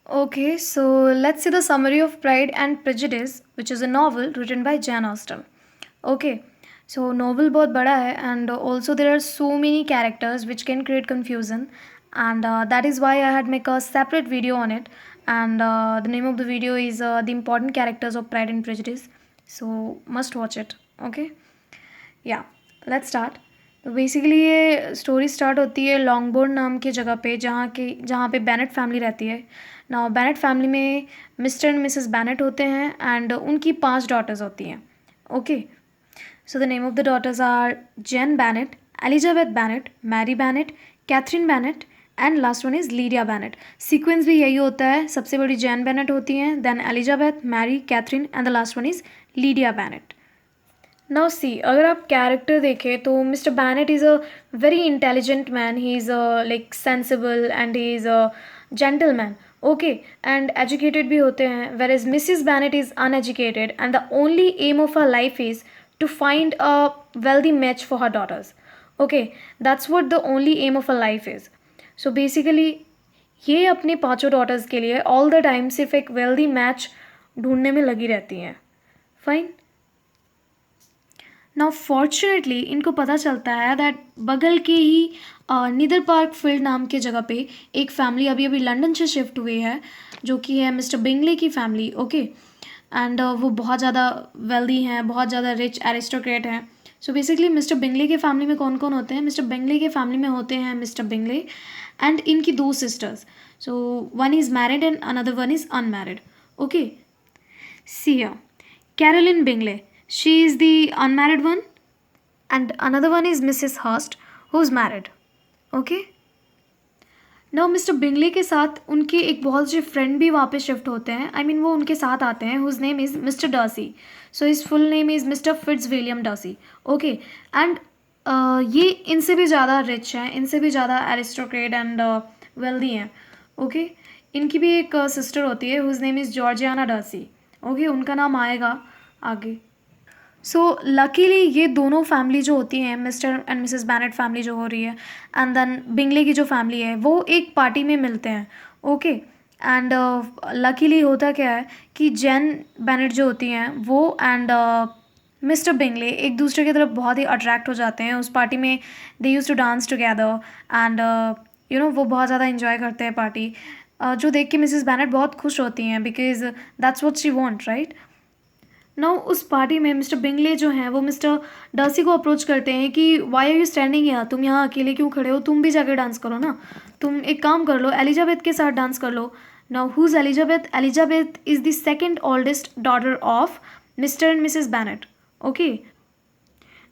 Okay, so let's see the summary of Pride and Prejudice, which is a novel written by Jane Austen. Okay, so novel बहुत बड़ा है and also there are so many characters which can create confusion, and that is why I had make a separate video on it, and the name of the video is the important characters of Pride and Prejudice. So must watch it. Okay, या let's start. तो basically ये story start होती है लॉन्गबोर्न नाम की जगह पे, जहाँ पे बैनेट फैमिली रहती है ना। बैनेट फैमिली में मिस्टर एंड मिसेस बैनेट होते हैं एंड उनकी 5 डॉटर्स होती हैं। Okay, so the name of the daughters are Jane Bennet, Elizabeth Bennet, Mary Bennet, Catherine Bennet and last one is Lydia Bennet. Sequence भी यही होता है, सबसे बड़ी जेन बैनेट होती हैं, then Elizabeth, Mary, Catherine and the last one is Lydia Bennet. Now see, अगर आप कैरेक्टर देखें तो Mr Bennet is a very intelligent man, he is like sensible and he is a gentleman. Okay, and educated भी होते हैं, whereas Mrs Bennet is uneducated and the only aim of her life is to find a wealthy match for her daughters. Okay, that's what the only aim of her life is. So basically ये अपने पांचों daughters के लिए all the time सिर्फ एक wealthy match ढूंढने में लगी रहती हैं। फाइन, नाउ फॉर्चुनेटली इनको पता चलता है दैट बगल के ही नीदर पार्क फील्ड नाम के जगह पे एक फैमिली अभी अभी लंदन से शिफ्ट हुई है, जो कि है मिस्टर बिंगले की फैमिली। ओके, एंड वो बहुत ज़्यादा वेल्दी हैं, बहुत ज़्यादा रिच एरिस्टोक्रेट हैं। सो बेसिकली मिस्टर बिंगले के फैमिली में कौन कौन होते हैं? मिस्टर बिंगले के फैमिली में होते हैं मिस्टर बिंगले एंड इनकी 2 sisters. So one is married and another one is unmarried. Okay, Sia, Carolyn Bingley, she is the unmarried one, and another one is Mrs. Hurst, who's married. Okay? Now mister Bingley के साथ उनके एक बहुत से friend भी वहाँ पे shift होते हैं। आई मीन वो उनके साथ आते हैं, whose name is Mr Darcy. So his full name is Mr Fitzwilliam Darcy. Okay, and ये इनसे भी ज़्यादा रिच हैं, इनसे भी ज़्यादा एरिस्टोक्रेट एंड वेल्दी हैं। ओके, इनकी भी एक सिस्टर होती है, whose name is Georgiana Darcy. Okay, उनका नाम आएगा आगे। सो लकीली ये दोनों फैमिली जो होती हैं, Mr and Mrs Bennet family जो हो रही है एंड देन बिंगले की जो फैमिली है, वो एक पार्टी में मिलते हैं। ओके, एंड लकीली होता क्या है कि जेन बैनेट जो होती हैं वो एंड मिस्टर बिंगले एक दूसरे की तरफ बहुत ही अट्रैक्ट हो जाते हैं। उस पार्टी में they use to dance together and वो बहुत ज़्यादा इंजॉय करते हैं पार्टी, जो देख के मिसेस बैनेट बहुत खुश होती हैं because that's what she want, right. Now उस पार्टी में मिस्टर बिंगले जो हैं वो मिस्टर डर्सी को अप्रोच करते हैं कि वाई आर यू स्टैंडिंग यहाँ, तुम यहाँ अकेले क्यों खड़े हो, तुम भी जाके डांस करो ना, तुम एक काम कर लो, एलिजाबेथ के साथ डांस कर लो। Now who's Elizabeth? Elizabeth is the second oldest daughter of Mr and Mrs Bennet. Okay,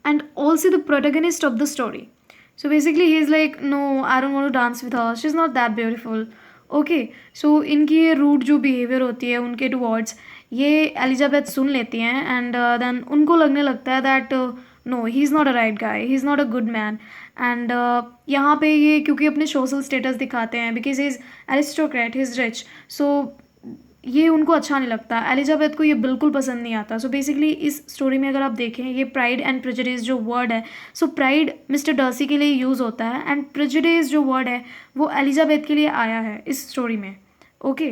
and also the protagonist of the story. So basically he is like, no, I don't want to dance with her, she's not that beautiful. Okay, so इनकी ये rude जो behaviour होती है उनके towards, ये Elizabeth सुन लेती हैं and then उनको लगने लगता है that no, he is not a right guy, he is not a good man. And यहाँ पे ये क्योंकि अपने सोशल स्टेटस दिखाते हैं because he is aristocrat, he is rich, so ये उनको अच्छा नहीं लगता, एलिजाबेथ को ये बिल्कुल पसंद नहीं आता। सो बेसिकली इस स्टोरी में अगर आप देखें, ये प्राइड एंड प्रेजुडिस जो वर्ड है, सो प्राइड मिस्टर डर्सी के लिए यूज़ होता है एंड प्रेजुडिस जो वर्ड है वो एलिजाबेथ के लिए आया है इस स्टोरी में। Okay,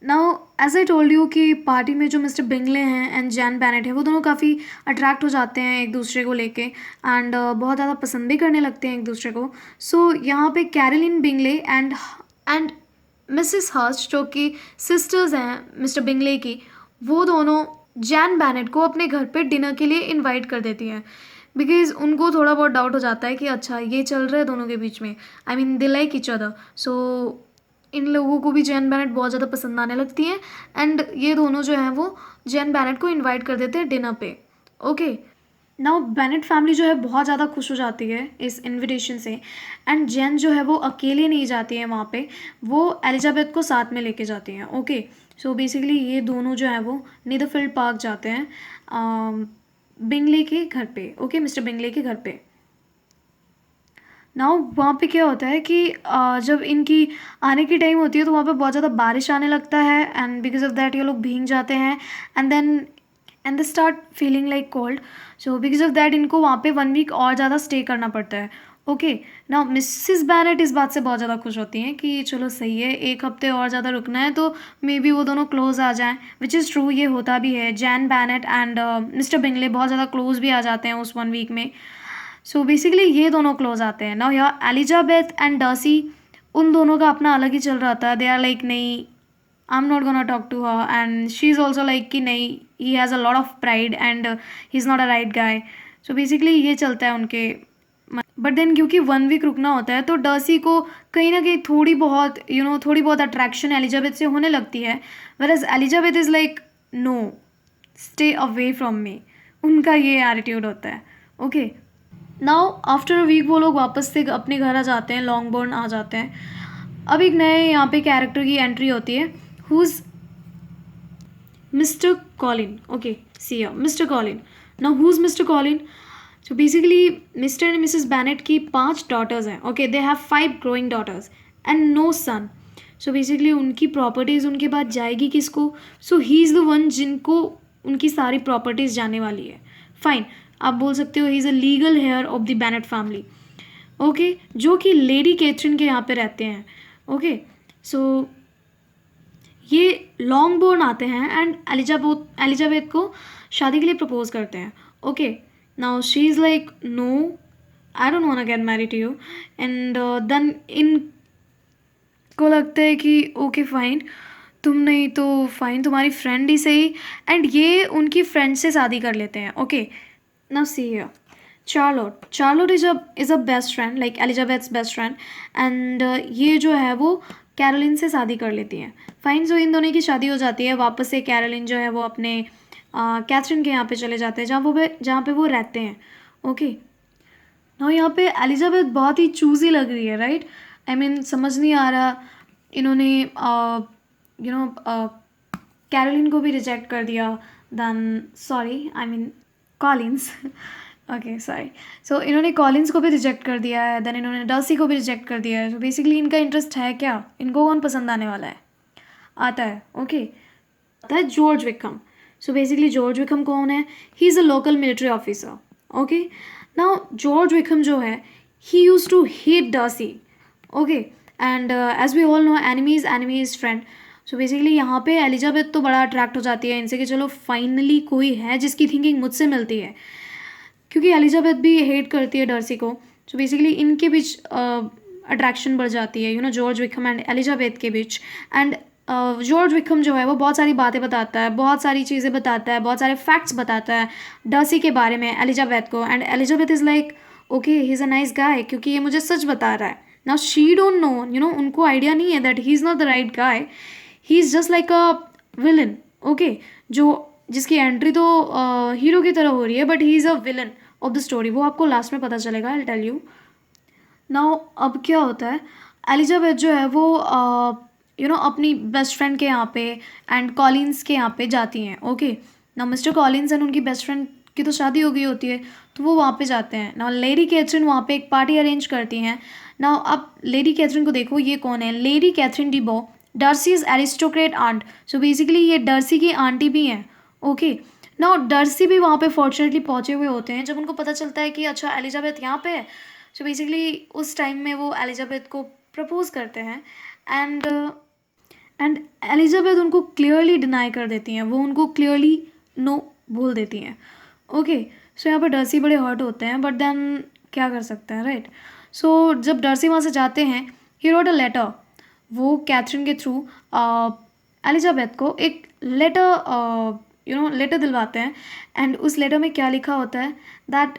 now as I told you कि पार्टी में जो मिस्टर बिंगले हैं एंड जैन बैनेट है, वो दोनों काफ़ी अट्रैक्ट हो जाते हैं एक दूसरे को लेके एंड बहुत ज़्यादा पसंद भी करने लगते हैं एक दूसरे को। सो यहाँ पे Caroline Bingley and Mrs Hurst जो कि सिस्टर्स हैं मिस्टर बिंगले की, वो दोनों जैन बैनेट को अपने घर पे डिनर के लिए इनवाइट कर देती हैं बिकॉज उनको थोड़ा बहुत डाउट हो जाता है कि अच्छा ये चल रहा है दोनों के बीच में, I mean they like each other. So इन लोगों को भी जैन बैनेट बहुत ज़्यादा पसंद आने लगती हैं एंड ये दोनों जो हैं वो जैन बैनेट को इनवाइट कर देते हैं डिनर पे। ओके, नाउ बेनेट फैमिली जो है बहुत ज़्यादा खुश हो जाती है इस इनविटेशन से एंड जेन जो है वो अकेले नहीं जाती है वहाँ पे, वो एलिजाबेथ को साथ में लेके जाती हैं। ओके, सो बेसिकली ये दोनों जो है वो नीदरफील्ड पार्क जाते हैं बिंगले के घर पे। ओके, मिस्टर बिंगले के घर पे। नाउ वहाँ पे क्या होता है कि जब इनकी आने की टाइम होती है तो वहाँ पे बहुत ज़्यादा बारिश आने लगता है एंड बिकॉज ऑफ दैट ये लोग भीग जाते हैं and then and they start feeling like cold. So because of that इनको वहाँ पे 1 वीक और ज़्यादा स्टे करना पड़ता है। ओके। नाउ मिसेस बैनेट इस बात से बहुत ज़्यादा खुश होती हैं कि चलो सही है, 1 हफ्ते और ज़्यादा रुकना है तो मे बी वो दोनों क्लोज़ आ जाएँ, व्हिच इज़ ट्रू, ये होता भी है। Jane Bennet and Mr Bingley बहुत ज़्यादा क्लोज़ भी आ जाते हैं उस 1 वीक में। सो बेसिकली ये दोनों क्लोज़ आते हैं। नाउ यहाँ एलिजाबेथ एंड डर्सी, उन दोनों का अपना अलग ही चल रहा था। दे आर लाइक नहीं, I am not gonna talk to her, and she is also like कि नहीं, he has a lot of pride and he is not a right guy. So basically ये चलता है उनके। बट देन क्योंकि 1 week रुकना होता है तो डर्सी को कहीं ना कहीं थोड़ी बहुत थोड़ी बहुत अट्रैक्शन एलिजाबेथ से होने लगती है। Whereas Elizabeth is like no, stay away from me, उनका ये एटीट्यूड होता है। Okay. Now after a week वो लोग वापस से अपने घर आ जाते हैं, लॉन्गबोर्न आ जाते हैं। अब एक नए यहाँ पे कैरेक्टर की एंट्री होती है, who is Mr Collin. Okay, see Mr Collin. Now who is Mr Collin? So basically Mr and Mrs Bennet की 5 डॉटर्स हैं। Okay, they have 5 growing daughters and no son. So basically उनकी properties उनके बाद जाएगी किसको? So he is the one जिनको उनकी सारी प्रॉपर्टीज़ जाने वाली है। फाइन, आप बोल सकते हो he is a legal heir of the Bennet family. Okay, जो कि लेडी कैथरीन के यहाँ पे रहते हैं। ओके, सो ये लॉन्ग बोर्न आते हैं एंड एलिजाबेथ को शादी के लिए प्रपोज करते हैं। Okay, now she is like no, I don't want to get married to you, and then इनको लगता है कि ओके फाइन, तुम नहीं तो फाइन, तुम्हारी फ्रेंड ही सही, एंड ये उनकी फ्रेंड से शादी कर लेते हैं। Okay, now see here, Charlotte is a best friend, like Elizabeth's best friend, and ये जो है वो कैरोलिन से शादी कर लेती हैं। फाइन, सो इन दोनों की शादी हो जाती है। वापस से कैरोलिन जो है वो अपने कैथरीन के यहाँ पे चले जाते हैं, जहाँ पे वो रहते हैं। ओके, नाउ यहाँ पे एलिजाबेथ बहुत ही चूज़ी लग रही है, राइट? आई मीन समझ नहीं आ रहा, इन्होंने कैरोलिन को भी रिजेक्ट कर दिया, then sorry I mean Collins okay sorry, so इन्होंने कॉलिन्स को भी रिजेक्ट कर दिया है, देन इन्होंने डर्सी को भी रिजेक्ट कर दिया है। सो बेसिकली इनका इंटरेस्ट है क्या, इनको कौन पसंद आने वाला है? आता है, ओके, आता है George Wickham. So basically George Wickham कौन है? He is a local military officer. Okay, now George Wickham जो है, he use to hate Darcy. Okay, and as we all know, enemy is friend. So basically यहाँ पे Elizabeth तो बड़ा attract हो जाती है इनसे कि चलो फाइनली कोई है जिसकी थिंकिंग मुझसे मिलती है, क्योंकि एलिजाबेथ भी हेट करती है डर्सी को। सो बेसिकली इनके बीच अट्रैक्शन बढ़ जाती है, जॉर्ज विकम एंड एलिजाबेथ के बीच। एंड जॉर्ज विकम जो है वो बहुत सारी बातें बताता है, बहुत सारी चीज़ें बताता है, बहुत सारे फैक्ट्स बताता है डर्सी के बारे में एलिजाबेथ को, and Elizabeth is like okay, he is a nice guy, क्योंकि ये मुझे सच बता रहा है। नाउ शी डोंट नो, उनको आइडिया नहीं है that he is not the right guy, he is just like a villain. Okay, जिसकी एंट्री तो हीरो की तरह हो रही है, but he is a villain of the story. वो आपको लास्ट में पता चलेगा, आई टेल यू। नाउ अब क्या होता है, एलिजाबेथ जो है वो अपनी बेस्ट फ्रेंड के यहाँ पे एंड कॉलिन्स के यहाँ पे जाती हैं। Okay, now mister Collins and उनकी बेस्ट फ्रेंड की तो शादी हो गई होती है, तो वो वहाँ पे जाते हैं। नाउ लेडी कैथरीन वहाँ पे एक पार्टी अरेंज करती हैं। नाउ अब लेडी कैथरीन को देखो, ये कौन है? Lady Catherine de Bourgh, Darcy's aristocrat aunt. So basically ये डर्सी की आंटी भी हैं। ओके, नाउ डर्सी भी वहाँ पे फॉर्चुनेटली पहुँचे हुए होते हैं जब उनको पता चलता है कि अच्छा एलिजाबेथ यहाँ पे है। सो बेसिकली उस टाइम में वो एलिजाबेथ को प्रपोज करते हैं, एंड एलिजाबेथ उनको क्लियरली डिनाई कर देती हैं, वो उनको क्लियरली नो बोल देती हैं। ओके, सो यहाँ पर डर्सी बड़े हर्ट होते हैं, बट देन क्या कर सकते हैं, राइट? सो जब डर्सी वहाँ से जाते हैं, ही रोट अ लेटर, वो कैथरीन के थ्रू एलिजाबेथ को एक लेटर दिलवाते हैं, एंड उस लेटर में क्या लिखा होता है that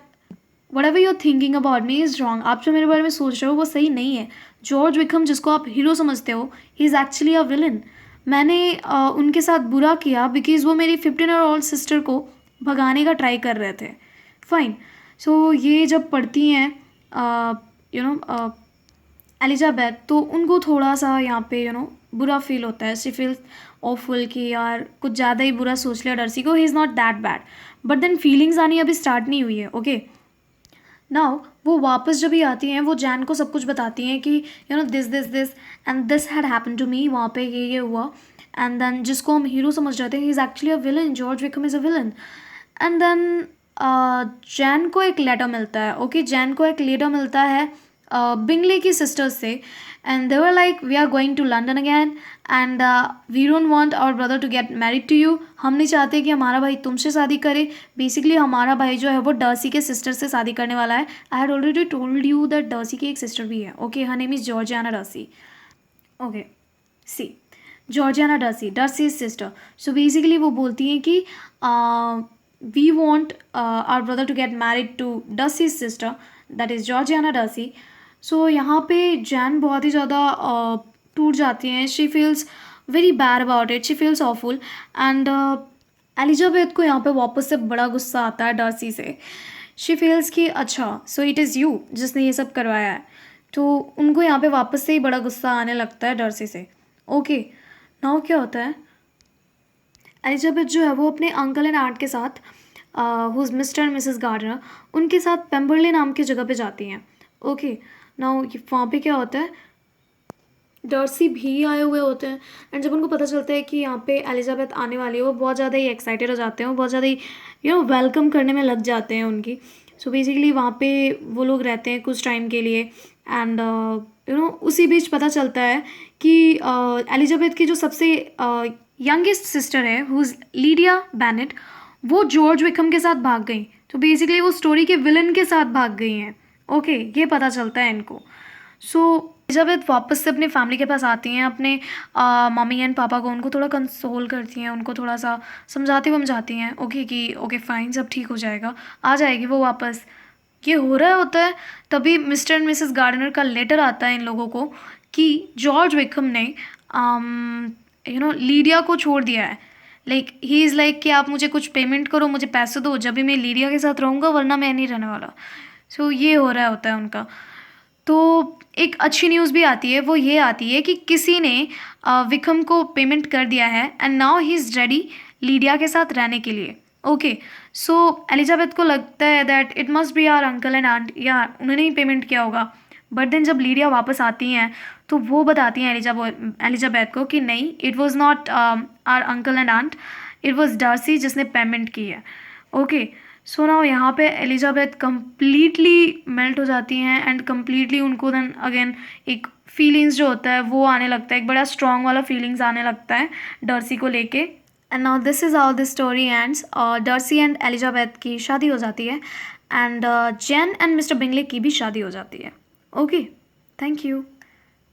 whatever you're thinking about me is wrong। आप जो मेरे बारे में सोच रहे हो वो सही नहीं है। जॉर्ज विकम जिसको आप हीरो समझते हो, he is actually a villain. मैंने उनके साथ बुरा किया बिकॉज वो मेरी 15-year-old सिस्टर को भगाने का ट्राई कर रहे थे। फाइन, सो ये जब पढ़ती हैं एलिजाबेथ, तो उनको थोड़ा सा यहाँ पे बुरा फील होता है। शी फील्स ऑफुल कि यार कुछ ज़्यादा ही बुरा सोच लिया डर्सी को, he is not that bad. But then feelings आनी अभी स्टार्ट नहीं हुई है। ओके, नाउ वो वापस जब भी आती हैं, वो जैन को सब कुछ बताती हैं कि this and this had happen to me, वहाँ पे ये हुआ, एंड देन जिसको हम हीरो समझ रहे थे, he is actually a villain, George Wickham is a villain. And then Jane को एक लेटर मिलता है। ओके, जैन को एक लेटर मिलता है बिंगले की सिस्टर्स से, and they were like we are going to London again and we don't want our brother to get married to you. हम नहीं चाहते कि हमारा भाई तुमसे शादी करे। बेसिकली हमारा भाई जो है वो डर्सी के सिस्टर से शादी करने वाला है। I had already told you that Darcy की एक सिस्टर भी है। Okay, her name is Georgiana Darcy. Okay, see Georgiana Darcy, Darcy sister. So basically वो बोलती हैं कि we want our brother to get married to Darcy sister, that is Georgiana Darcy. So यहाँ पे जैन बहुत ही ज़्यादा टूट जाती हैं। She feels very bad about it, she feels awful and Elizabeth को यहाँ पे वापस से बड़ा गुस्सा आता है डर्सी से। शी फील्स कि अच्छा सो इट इज़ यू जिसने ये सब करवाया है। तो उनको यहाँ पे वापस से ही बड़ा गुस्सा आने लगता है डर्सी से। ओके, नाउ क्या होता है, एलिजाबेथ जो है वो अपने अंकल एंड आंट के साथ whose Mr and Mrs Gardiner, उनके साथ पेम्बरले नाम की जगह पे जाती हैं। ओके, नाउ वहाँ पे क्या होता है, डर्सी भी आए हुए होते हैं एंड जब उनको पता चलता है कि यहाँ पे एलिजाबेथ आने वाली है, वो बहुत ज़्यादा ही एक्साइटेड हो जाते हैं, वो बहुत ज़्यादा ही वेलकम करने में लग जाते हैं उनकी। सो बेसिकली वहाँ पे वो लोग रहते हैं कुछ टाइम के लिए एंड उसी बीच पता चलता है कि एलिजाबेथ की जो सबसे यंगेस्ट सिस्टर है हुज लीडिया बेनेट, वो जॉर्ज विकम के साथ भाग गई। तो बेसिकली वो स्टोरी के विलन के साथ भाग गई हैं। ओके, ये पता चलता है इनको। सो एलिजाबेथ वापस से अपने फैमिली के पास आती हैं, अपने मम्मी एंड पापा को, उनको थोड़ा कंसोल करती हैं, उनको थोड़ा सा समझाती हैं ओके कि ओके फाइन सब ठीक हो जाएगा, आ जाएगी वो वापस। ये हो रहा होता है तभी मिस्टर एंड मिसेस गार्डनर का लेटर आता है इन लोगों को कि जॉर्ज विकम ने लीडिया को छोड़ दिया है। लाइक ही इज़ लाइक कि आप मुझे कुछ पेमेंट करो, मुझे पैसे दो, जब भी मैं लीडिया के साथ रहूँगा, वरना मैं नहीं रहने वाला। सो ये हो रहा होता है उनका। तो एक अच्छी न्यूज़ भी आती है, वो ये आती है कि किसी ने विकम को पेमेंट कर दिया है and now he is ready Lydia के साथ रहने के लिए। ओके, सो एलिजाबेथ को लगता है that it must be our uncle and aunt, यार उन्होंने ही पेमेंट किया होगा। बट देन जब लीडिया वापस आती हैं तो वो बताती हैं एलिजाबेथ को कि नहीं, it was not our uncle and aunt, it was Darcy जिसने पेमेंट की है। ओके, सो नाउ यहाँ पे एलिजाबेथ कम्प्लीटली मेल्ट हो जाती हैं एंड कम्प्लीटली उनको देन अगेन एक फीलिंग्स जो होता है वो आने लगता है, एक बड़ा स्ट्रॉन्ग वाला फीलिंग्स आने लगता है डर्सी को लेके। And now this is how this story ends. Darcy and Elizabeth की शादी हो जाती है and Jain and Mr Bingley की भी शादी हो जाती है। Okay, thank you.